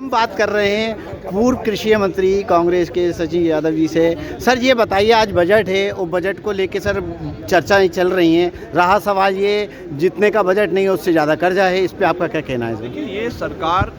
हम बात कर रहे हैं पूर्व कृषि मंत्री कांग्रेस के सचिन यादव जी से। सर ये बताइए, आज बजट है और बजट को लेके सर चर्चाएं चल रही हैं। रहा सवाल ये, जितने का बजट नहीं है उससे ज़्यादा कर्जा है, इस पे आपका क्या कहना है? देखिए, ये सरकार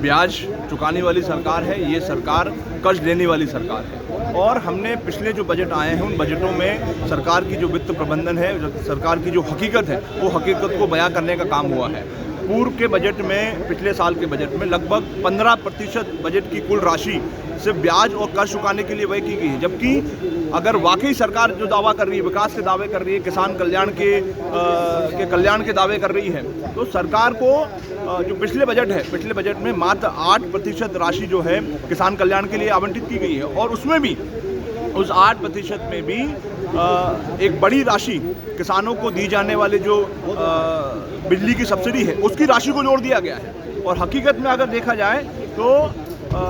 ब्याज चुकाने वाली सरकार है, ये सरकार कर्ज लेने वाली सरकार है। और हमने पिछले जो बजट आए हैं उन बजटों में सरकार की जो वित्त प्रबंधन है, सरकार की जो हकीकत है, वो हकीकत को बयां करने का काम हुआ है। पूर्व के बजट में, पिछले साल के बजट में लगभग 15% बजट की कुल राशि सिर्फ ब्याज और कर्ज चुकाने के लिए व्यय की गई है। जबकि अगर वाकई सरकार जो दावा कर रही है, विकास के दावे कर रही है, किसान कल्याण के कल्याण के दावे कर रही है, तो सरकार को जो पिछले बजट में मात्र 8% राशि जो है किसान कल्याण के लिए आवंटित की गई है। और उसमें भी, उस 8% में भी एक बड़ी राशि किसानों को दी जाने वाले जो बिजली की सब्सिडी है, उसकी राशि को जोड़ दिया गया है। और हकीकत में अगर देखा जाए तो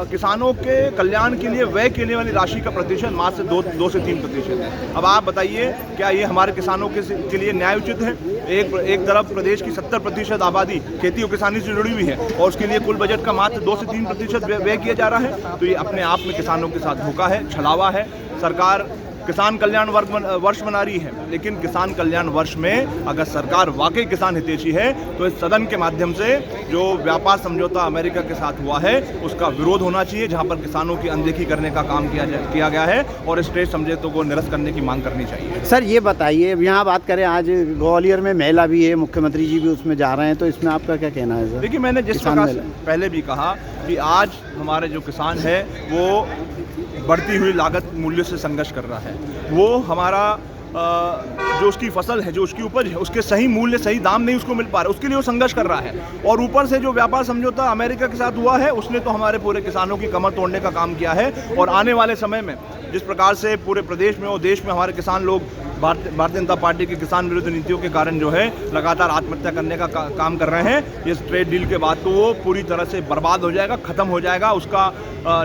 किसानों के कल्याण के लिए व्यय करने वाली राशि का प्रतिशत मात्र 2 से 3% है। अब आप बताइए, क्या ये हमारे किसानों के लिए न्याय उचित है? एक तरफ प्रदेश की 70% आबादी खेती और किसानी से जुड़ी हुई है और उसके लिए कुल बजट का मात्र 2 से 3% व्यय किया जा रहा है। तो ये अपने आप में किसानों के साथ धोखा है, छलावा है। सरकार किसान कल्याण वर्ष मना रही है, लेकिन किसान कल्याण वर्ष में अगर सरकार वाकई किसान हितैषी है तो इस सदन के माध्यम से जो व्यापार समझौता अमेरिका के साथ हुआ है उसका विरोध होना चाहिए, जहां पर किसानों की अनदेखी करने का काम किया गया है, और इस ट्रेड समझौते को निरस्त करने की मांग करनी चाहिए। सर ये बताइए, यहाँ बात करें, आज ग्वालियर में मेला भी है, मुख्यमंत्री जी भी उसमें जा रहे हैं, तो इसमें आपका क्या कहना है? देखिए, मैंने जिस प्रकार पहले भी कहा कि आज हमारे जो किसान है वो बढ़ती हुई लागत मूल्य से संघर्ष कर रहा है। वो हमारा जो उसकी फसल है, जो उसकी उपज है, उसके सही मूल्य, सही दाम नहीं उसको मिल पा रहा है, उसके लिए वो संघर्ष कर रहा है। और ऊपर से जो व्यापार समझौता अमेरिका के साथ हुआ है, उसने तो हमारे पूरे किसानों की कमर तोड़ने का काम किया है। और आने वाले समय में जिस प्रकार से पूरे प्रदेश में और देश में हमारे किसान लोग भारतीय जनता पार्टी की किसान विरोधी नीतियों के कारण जो है लगातार आत्महत्या करने का काम कर रहे हैं, इस ट्रेड डील के बाद तो वो पूरी तरह से बर्बाद हो जाएगा, खत्म हो जाएगा। उसका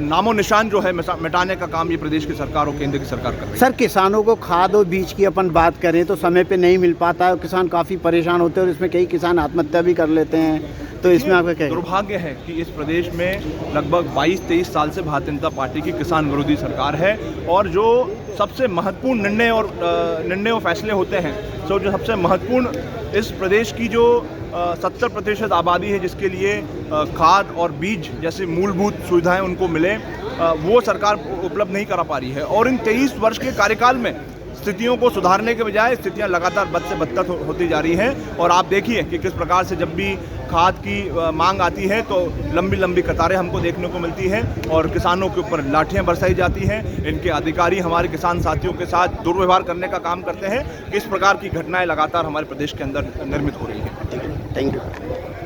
नामो निशान जो है मिटाने का काम ये प्रदेश की सरकार और केंद्र की सरकार कर रही है। सर, किसानों को खाद और बीज की अपन बात करें तो समय पे नहीं मिल पाता है और किसान काफ़ी परेशान होते हैं, और इसमें कई किसान आत्महत्या भी कर लेते हैं, तो इसमें आपका क्या? दुर्भाग्य है कि इस प्रदेश में लगभग 22-23 साल से भारतीय जनता पार्टी की किसान विरोधी सरकार है। और जो सबसे महत्वपूर्ण निर्णय और फैसले होते हैं, तो जो सबसे महत्वपूर्ण इस प्रदेश की जो 70% आबादी है, जिसके लिए खाद और बीज जैसे मूलभूत सुविधाएं उनको मिले, वो सरकार उपलब्ध नहीं करा पा रही है। और इन 23 वर्ष के कार्यकाल में स्थितियों को सुधारने के बजाय स्थितियां लगातार बद से बदतर होती जा रही हैं। और आप देखिए कि किस प्रकार से जब भी खाद की मांग आती है तो लंबी लंबी कतारें हमको देखने को मिलती हैं और किसानों के ऊपर लाठियां बरसाई जाती हैं। इनके अधिकारी हमारे किसान साथियों के साथ दुर्व्यवहार करने का काम करते हैं। इस प्रकार की घटनाएं लगातार हमारे प्रदेश के अंदर निर्मित हो रही हैं। Thank you.